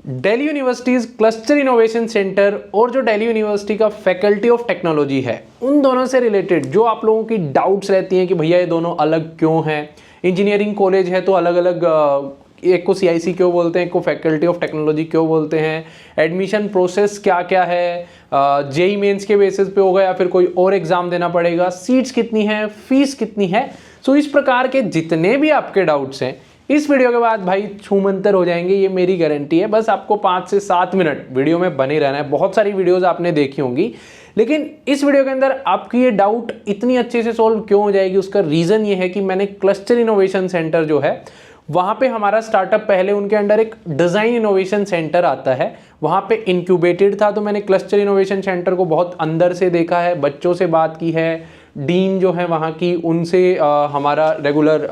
Delhi universities cluster innovation centre और जो Delhi university का फैकल्टी ऑफ टेक्नोलॉजी है, उन दोनों से रिलेटेड जो आप लोगों की डाउट्स रहती हैं कि भैया ये दोनों अलग क्यों हैं, इंजीनियरिंग कॉलेज है तो अलग अलग एक को CIC क्यों बोलते हैं, एक को फैकल्टी ऑफ टेक्नोलॉजी क्यों बोलते हैं, एडमिशन प्रोसेस क्या क्या है, जेई मेंस के बेसिस पे होगा या फिर कोई और एग्जाम देना पड़ेगा, सीट्स कितनी है, फीस कितनी है। सो इस प्रकार के जितने भी आपके डाउट्स हैं इस वीडियो के बाद भाई छूमंतर हो जाएंगे, ये मेरी गारंटी है। बस आपको 5 से 7 मिनट वीडियो में बने रहना है। बहुत सारी वीडियोस आपने देखी होंगी, लेकिन इस वीडियो के अंदर आपकी ये डाउट इतनी अच्छे से सॉल्व क्यों हो जाएगी, उसका रीज़न ये है कि मैंने क्लस्टर इनोवेशन सेंटर जो है वहाँ पे हमारा स्टार्टअप पहले उनके अंडर एक डिज़ाइन इनोवेशन सेंटर आता है, वहाँ पे इंक्यूबेटेड था। तो मैंने क्लस्टर इनोवेशन सेंटर को बहुत अंदर से देखा है, बच्चों से बात की है, डीन जो है वहाँ की, उनसे हमारा रेगुलर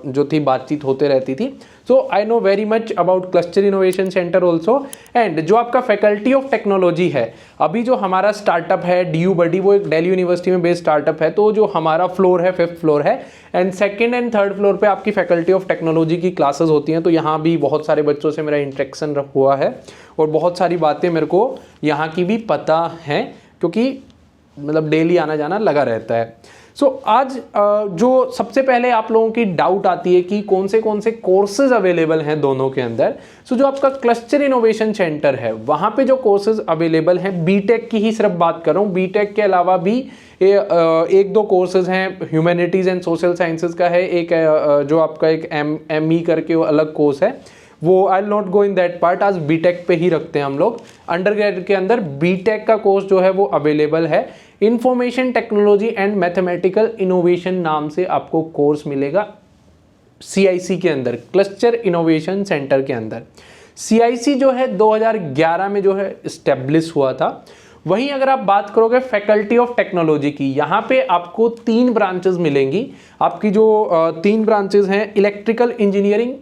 जो थी बातचीत होते रहती थी। So I know very much about cluster innovation centre also. And जो आपका फैकल्टी ऑफ टेक्नोलॉजी है, अभी जो हमारा स्टार्टअप है DU बडी, वो एक दिल्ली यूनिवर्सिटी में बेस्ड स्टार्टअप है। तो जो हमारा फ्लोर है 5th फ्लोर है, and 2nd and 3rd floor पे आपकी फैकल्टी ऑफ टेक्नोलॉजी की क्लासेस होती हैं। तो यहाँ भी बहुत सारे बच्चों से मेरा इंटरेक्शन हुआ है और बहुत सारी बातें मेरे को यहाँ की भी पता हैं, क्योंकि मतलब डेली आना जाना लगा रहता है। सो आज जो सबसे पहले आप लोगों की डाउट आती है कि कौन से कोर्सेज अवेलेबल हैं दोनों के अंदर। सो जो आपका क्लस्टर इनोवेशन सेंटर है वहाँ पे जो कोर्सेज अवेलेबल हैं, बीटेक की ही सिर्फ बात कर रहा हूँ, बीटेक के अलावा भी एक दो कोर्सेज हैं, ह्यूमैनिटीज़ एंड सोशल साइंसेज का है एक, जो आपका एक ME करके वो अलग कोर्स है, वो I will not go in that part. आज बीटेक पे ही रखते हैं हम लोग। अंडरग्रेड के अंदर बीटेक का कोर्स जो है वो अवेलेबल है, information technology and mathematical innovation नाम से आपको कोर्स मिलेगा CIC के अंदर, क्लस्टर इनोवेशन सेंटर के अंदर। CIC जो है 2011 में जो है इस्टेब्लिश हुआ था। वहीं अगर आप बात करोगे फैकल्टी ऑफ टेक्नोलॉजी की, यहाँ पे आपको 3 ब्रांचेस मिलेंगी। आपकी जो 3 ब्रांचेस हैं, electrical engineering,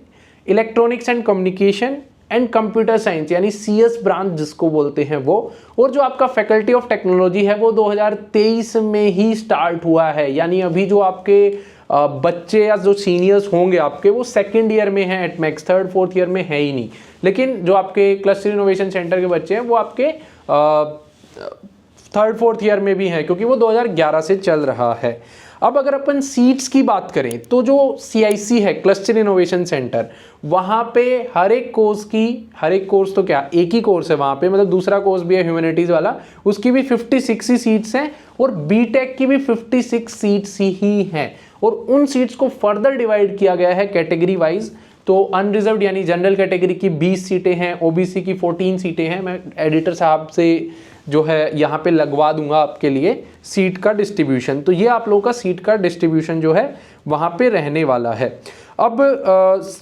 electronics and communication and computer science, यानी CS ब्रांच जिसको बोलते हैं वो। और जो आपका फैकल्टी ऑफ टेक्नोलॉजी है वो 2023 में ही स्टार्ट हुआ है, यानी अभी जो आपके बच्चे या जो सीनियर्स होंगे आपके, वो 2nd ईयर में हैं at max, 3rd 4th year में है ही नहीं। लेकिन जो आपके क्लस्टर इनोवेशन सेंटर के बच्चे हैं वो आपके 3rd 4th ईयर में भी हैं, क्योंकि वो 2011 से चल रहा है। अब अगर अपन सीट्स की बात करें तो जो CIC है क्लस्टर इनोवेशन सेंटर, वहाँ पे हर एक कोर्स तो क्या एक ही कोर्स है वहाँ पे, मतलब दूसरा कोर्स भी है ह्यूमैनिटीज़ वाला, उसकी भी 56 ही सीट्स हैं और बीटेक की भी 56 सीट्स ही हैं। और उन सीट्स को फर्दर डिवाइड किया गया है कैटेगरी वाइज। तो अनरिजर्व्ड यानी जनरल कैटेगरी की 20 सीटें हैं, OBC की 14 सीटें हैं। मैं एडिटर साहब से जो है यहाँ पे लगवा दूंगा आपके लिए सीट का डिस्ट्रीब्यूशन। तो ये आप लोगों का सीट का डिस्ट्रीब्यूशन जो है वहाँ पे रहने वाला है। अब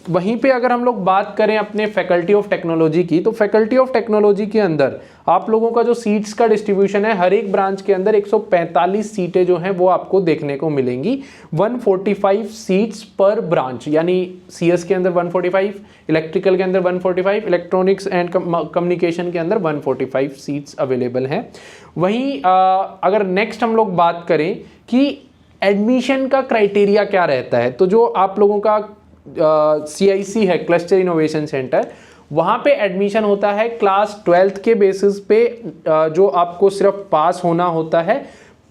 वहीं पे अगर हम लोग बात करें अपने फैकल्टी ऑफ टेक्नोलॉजी की, तो फैकल्टी ऑफ टेक्नोलॉजी के अंदर आप लोगों का जो सीट्स का डिस्ट्रीब्यूशन है, हर एक ब्रांच के अंदर 145 सीटें जो हैं वो आपको देखने को मिलेंगी। 145 सीट्स पर ब्रांच, यानी CS के अंदर 145, इलेक्ट्रिकल के अंदर 145, इलेक्ट्रॉनिक्स एंड कम्युनिकेशन के अंदर 145 सीट्स अवेलेबल हैं। वहीं अगर नेक्स्ट हम लोग बात करें कि एडमिशन का क्राइटेरिया क्या रहता है, तो जो आप लोगों का CIC है क्लस्टर इनोवेशन सेंटर, वहाँ पे एडमिशन होता है क्लास 12th के बेसिस पे, जो आपको सिर्फ पास होना होता है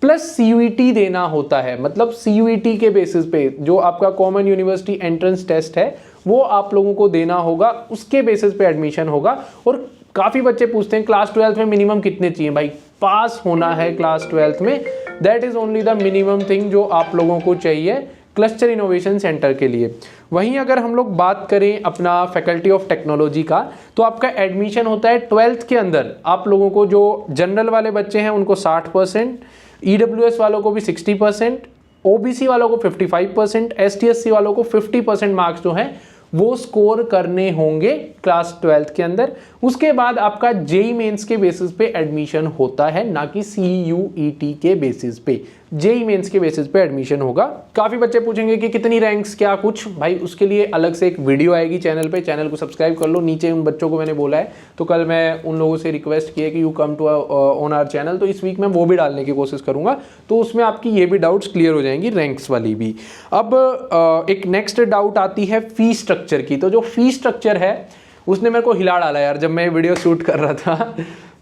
प्लस CUET देना होता है। मतलब CUET के बेसिस पे जो आपका कॉमन यूनिवर्सिटी एंट्रेंस टेस्ट है वो आप लोगों को देना होगा, उसके बेसिस पे एडमिशन होगा। और काफ़ी बच्चे पूछते हैं क्लास 12th में मिनिमम कितने चाहिए, भाई पास होना है क्लास 12th में, that is only the minimum thing जो आप लोगों को चाहिए क्लस्टर इनोवेशन सेंटर के लिए। वहीं अगर हम लोग बात करें अपना फैकल्टी ऑफ टेक्नोलॉजी का, तो आपका एडमिशन होता है 12th के अंदर। आप लोगों को जो जनरल वाले बच्चे हैं उनको 60%, EWS वालों को भी 60%, OBC वालों को 55%, ST/SC वालों को 50% मार्क्स जो हैं वो स्कोर करने होंगे क्लास 12th के अंदर। उसके बाद आपका जेई मेंस के बेसिस पे एडमिशन होता है, ना कि CUET के बेसिस पे। जेई मेंस के बेसिस पे एडमिशन होगा। काफ़ी बच्चे पूछेंगे कि कितनी रैंक्स क्या कुछ, भाई उसके लिए अलग से एक वीडियो आएगी चैनल पे, चैनल को सब्सक्राइब कर लो। नीचे उन बच्चों को मैंने बोला है, तो कल मैं उन लोगों से रिक्वेस्ट की है कि you come to on our channel, तो इस वीक मैं वो भी डालने की कोशिश करूँगा, तो उसमें आपकी ये भी डाउट्स क्लियर हो जाएंगी, रैंक्स वाली भी। अब एक नेक्स्ट डाउट आती है फी स्ट्रक्चर की। तो जो फी स्ट्रक्चर है उसने मेरे को हिला डाला यार जब मैं वीडियो शूट कर रहा था।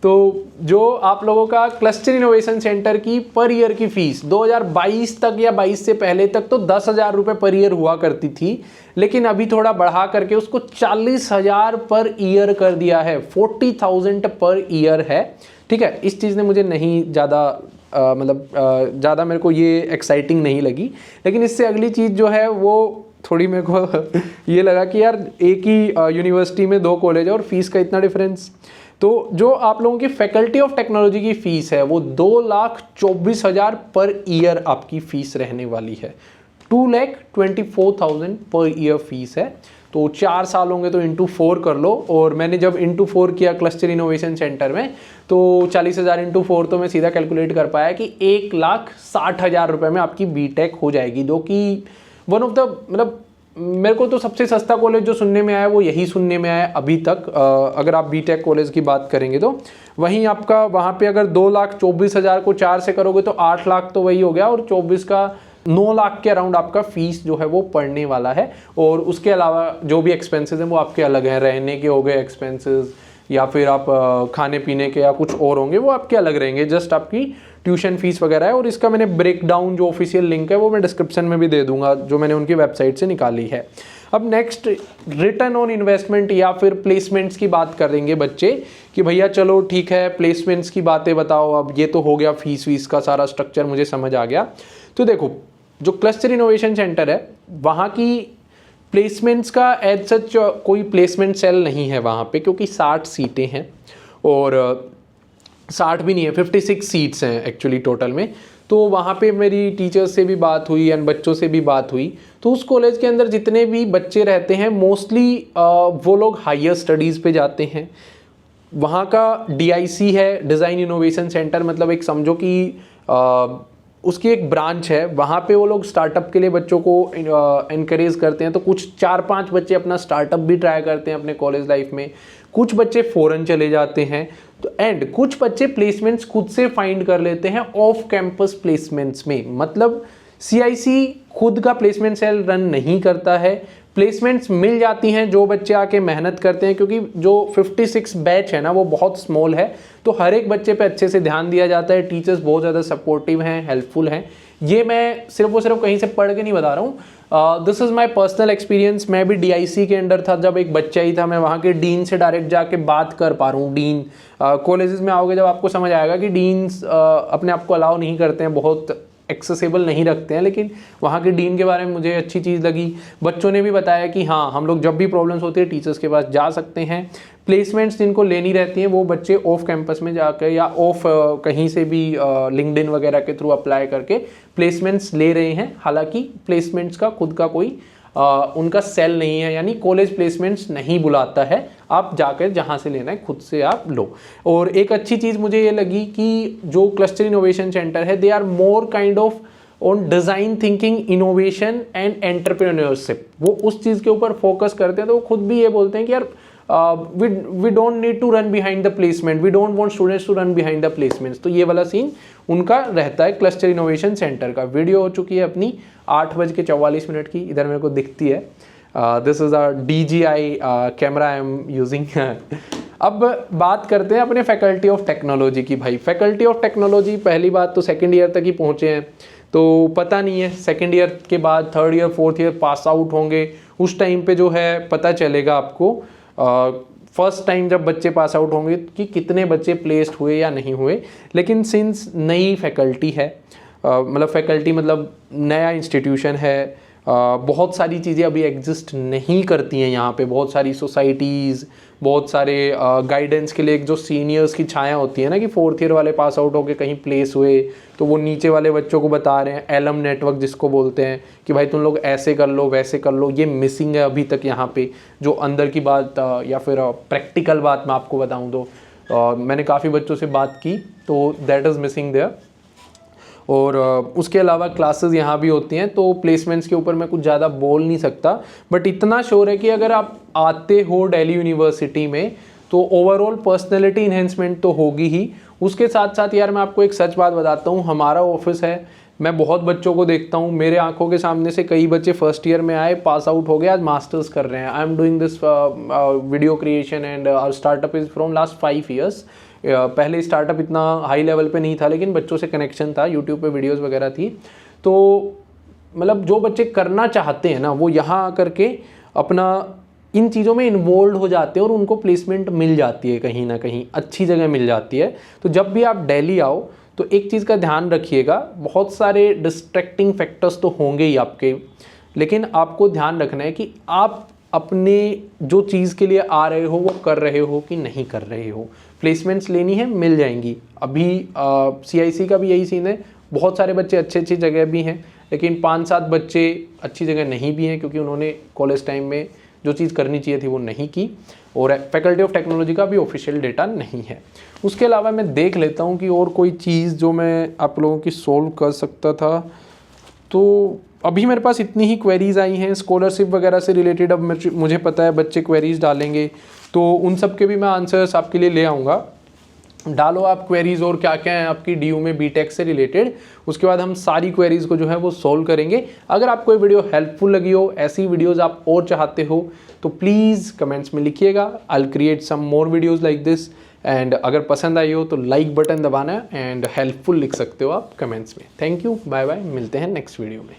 तो जो आप लोगों का क्लस्टर इनोवेशन सेंटर की पर ईयर की फीस 2022 तक या 22 से पहले तक तो 10,000 रुपये पर ईयर हुआ करती थी, लेकिन अभी थोड़ा बढ़ा करके उसको 40,000 पर ईयर कर दिया है, 40,000 पर ईयर है। ठीक है, इस चीज़ ने मुझे नहीं ज़्यादा ज़्यादा मेरे को ये एक्साइटिंग नहीं लगी, लेकिन इससे अगली चीज़ जो है वो थोड़ी मेरे को ये लगा कि यार एक ही यूनिवर्सिटी में 2 कॉलेज है और फीस का इतना डिफरेंस। तो जो आप लोगों की फैकल्टी ऑफ टेक्नोलॉजी की फ़ीस है वो 2,24,000 पर ईयर आपकी फ़ीस रहने वाली है। 2,24,000 पर ईयर फीस है। तो 4 साल होंगे तो इंटू 4 कर लो, और मैंने जब इंटू 4 किया क्लस्टर इनोवेशन सेंटर में तो 40,000 इंटू 4 तो मैं सीधा कैलकुलेट कर पाया कि 1,60,000 रुपये में आपकी बीटेक हो जाएगी, जो कि वन ऑफ द मेरे को तो सबसे सस्ता कॉलेज जो सुनने में आया वो यही सुनने में आया अभी तक। अगर आप बीटेक कॉलेज की बात करेंगे तो वहीं आपका वहाँ पे अगर 2,24,000 को 4 से करोगे तो 8 लाख तो वही हो गया, और 24 का 9 लाख के अराउंड आपका फीस जो है वो पड़ने वाला है। और उसके अलावा जो भी एक्सपेंसेस हैं वो आपके अलग हैं, रहने के हो गए एक्सपेंसेस या फिर आप खाने पीने के या कुछ और होंगे वो आपके अलग रहेंगे, जस्ट आपकी ट्यूशन फीस वगैरह है। और इसका मैंने ब्रेक डाउन जो ऑफिशियल लिंक है वो मैं डिस्क्रिप्शन में भी दे दूंगा, जो मैंने उनकी वेबसाइट से निकाली है। अब नेक्स्ट रिटर्न ऑन इन्वेस्टमेंट या फिर प्लेसमेंट्स की बात करेंगे बच्चे कि भैया चलो ठीक है प्लेसमेंट्स की बातें बताओ। अब ये तो हो गया फीस वीस का सारा स्ट्रक्चर मुझे समझ आ गया। तो देखो जो क्लस्टर इनोवेशन सेंटर है वहाँ की प्लेसमेंट्स का एज सच कोई प्लेसमेंट सेल नहीं है वहाँ पे, क्योंकि 60 सीटें हैं, और 60 भी नहीं है, 56 सीट्स हैं एक्चुअली टोटल में। तो वहाँ पे मेरी टीचर्स से भी बात हुई एंड बच्चों से भी बात हुई। तो उस कॉलेज के अंदर जितने भी बच्चे रहते हैं मोस्टली वो लोग हायर स्टडीज़ पे जाते हैं। वहाँ का DIC है, डिज़ाइन इनोवेशन सेंटर, मतलब एक समझो कि उसकी एक ब्रांच है। वहाँ पे वो लोग स्टार्टअप के लिए बच्चों को इनकरेज करते हैं। तो कुछ 4-5 बच्चे अपना स्टार्टअप भी ट्राई करते हैं अपने कॉलेज लाइफ में, कुछ बच्चे फ़ॉरेन चले जाते हैं, तो एंड कुछ बच्चे प्लेसमेंट्स खुद से फाइंड कर लेते हैं ऑफ कैंपस प्लेसमेंट्स में। मतलब CIC खुद का प्लेसमेंट सेल रन नहीं करता है, प्लेसमेंट्स मिल जाती हैं जो बच्चे आके मेहनत करते हैं, क्योंकि जो 56 बैच है ना वो बहुत स्मॉल है, तो हर एक बच्चे पे अच्छे से ध्यान दिया जाता है। टीचर्स बहुत ज़्यादा सपोर्टिव हैं, हेल्पफुल हैं। ये मैं सिर्फ और सिर्फ कहीं से पढ़ के नहीं बता रहा हूँ, this is my personal experience. मैं भी DIC के अंडर था जब एक बच्चा ही था, मैं वहाँ के डीन से डायरेक्ट जाके बात कर पा रहा हूँ। डीन कॉलेजेस में आओगे जब आपको समझ आएगा कि डीन्स अपने आप को अलाउ नहीं करते हैं, बहुत एक्सेसिबल नहीं रखते हैं, लेकिन वहाँ के डीन के बारे में मुझे अच्छी चीज़ लगी। बच्चों ने भी बताया कि हाँ हम लोग जब भी प्रॉब्लम्स होती है टीचर्स के पास जा सकते हैं। प्लेसमेंट्स जिनको लेनी रहती हैं वो बच्चे ऑफ कैंपस में जाकर या ऑफ कहीं से भी लिंक्डइन वगैरह के थ्रू अप्लाई करके प्लेसमेंट्स ले रहे हैं। हालांकि प्लेसमेंट्स का खुद का कोई उनका सेल नहीं है, यानी कॉलेज प्लेसमेंट्स नहीं बुलाता है, आप जाकर जहाँ से लेना है खुद से आप लो। और एक अच्छी चीज़ मुझे ये लगी कि जो क्लस्टर इनोवेशन सेंटर है they are more kind of on design thinking, innovation and entrepreneurship. वो उस चीज़ के ऊपर फोकस करते हैं। तो वो खुद भी ये बोलते हैं कि यार we don't need to run behind the placement, we don't want students to run behind the placements। तो ये वाला सीन उनका रहता है क्लस्टर इनोवेशन सेंटर का। वीडियो हो चुकी है अपनी 8:44 की, इधर मेरे को दिखती है। This is a DJI camera I am using. अब बात करते हैं अपने फैकल्टी ऑफ टेक्नोलॉजी की। भाई फैकल्टी ऑफ टेक्नोलॉजी पहली बात तो सेकेंड ईयर तक ही पहुँचे हैं, तो पता नहीं है सेकेंड ईयर के बाद third year fourth year pass out होंगे, उस टाइम पे जो है पता चलेगा आपको फर्स्ट टाइम जब बच्चे पास आउट होंगे कि कितने बच्चे प्लेस्ड हुए या नहीं हुए। लेकिन सिंस नई फैकल्टी है, मतलब फैकल्टी मतलब नया इंस्टीट्यूशन है, बहुत सारी चीज़ें अभी एग्जिस्ट नहीं करती हैं यहाँ पे। बहुत सारी सोसाइटीज़, बहुत सारे गाइडेंस के लिए एक जो सीनियर्स की छाया होती है ना कि फोर्थ ईयर वाले पास आउट होके कहीं प्लेस हुए तो वो नीचे वाले बच्चों को बता रहे हैं, एलम नेटवर्क जिसको बोलते हैं कि भाई तुम लोग ऐसे कर लो वैसे कर लो। ये मिसिंग है अभी तक यहाँ पे। जो अंदर की बात या फिर प्रैक्टिकल बात मैं आपको बताऊँ तो मैंने काफ़ी बच्चों से बात की तो दैट इज़ मिसिंग देयर। और उसके अलावा क्लासेस यहाँ भी होती हैं, तो प्लेसमेंट्स के ऊपर मैं कुछ ज़्यादा बोल नहीं सकता, बट इतना श्योर है कि अगर आप आते हो दिल्ली यूनिवर्सिटी में तो ओवरऑल पर्सनैलिटी इन्हेंसमेंट तो होगी ही। उसके साथ साथ यार मैं आपको एक सच बात बताता हूँ, हमारा ऑफिस है मैं बहुत बच्चों को देखता हूँ, मेरे आंखों के सामने से कई बच्चे फर्स्ट ईयर में आए, पास आउट हो गए, आज मास्टर्स कर रहे हैं। I am doing this video creation and our startup is from last 5 years. पहले स्टार्टअप इतना हाई लेवल पे नहीं था, लेकिन बच्चों से कनेक्शन था, यूट्यूब पे वीडियोस वगैरह थी। तो मतलब जो बच्चे करना चाहते हैं ना, वो यहाँ आकर के अपना इन चीज़ों में इन्वॉल्व हो जाते हैं और उनको प्लेसमेंट मिल जाती है, कहीं ना कहीं अच्छी जगह मिल जाती है। तो जब भी आप दिल्ली आओ तो एक चीज़ का ध्यान रखिएगा, बहुत सारे डिस्ट्रैक्टिंग फैक्टर्स तो होंगे ही आपके, लेकिन आपको ध्यान रखना है कि आप अपने जो चीज़ के लिए आ रहे हो वो कर रहे हो कि नहीं कर रहे हो। प्लेसमेंट्स लेनी है, मिल जाएंगी। अभी CIC का भी यही सीन है, बहुत सारे बच्चे अच्छी जगह भी हैं, लेकिन 5-7 बच्चे अच्छी जगह नहीं भी हैं, क्योंकि उन्होंने कॉलेज टाइम में जो चीज़ करनी चाहिए थी वो नहीं की, और फैकल्टी ऑफ टेक्नोलॉजी का भी ऑफिशियल डेटा नहीं है। उसके अलावा मैं देख लेता हूँ कि और कोई चीज़ जो मैं आप लोगों की सोल्व कर सकता था। तो अभी मेरे पास इतनी ही क्वेरीज़ आई हैं स्कॉलरशिप वगैरह से रिलेटेड। अब मुझे पता है बच्चे क्वेरीज़ डालेंगे, तो उन सब के भी मैं आंसर्स आपके लिए ले आऊँगा। डालो आप क्वेरीज़, और क्या क्या है आपकी DU में BTech से रिलेटेड, उसके बाद हम सारी क्वेरीज़ को जो है वो सॉल्व करेंगे। अगर आपको ये वीडियो हेल्पफुल लगी हो, ऐसी वीडियोज़ आप और चाहते हो, तो प्लीज़ कमेंट्स में लिखिएगा। I will create some more videos like this. And अगर पसंद आई हो तो लाइक बटन दबाना, एंड हेल्पफुल लिख सकते हो आप कमेंट्स में। थैंक यू, बाय बाय, मिलते हैं नेक्स्ट वीडियो में।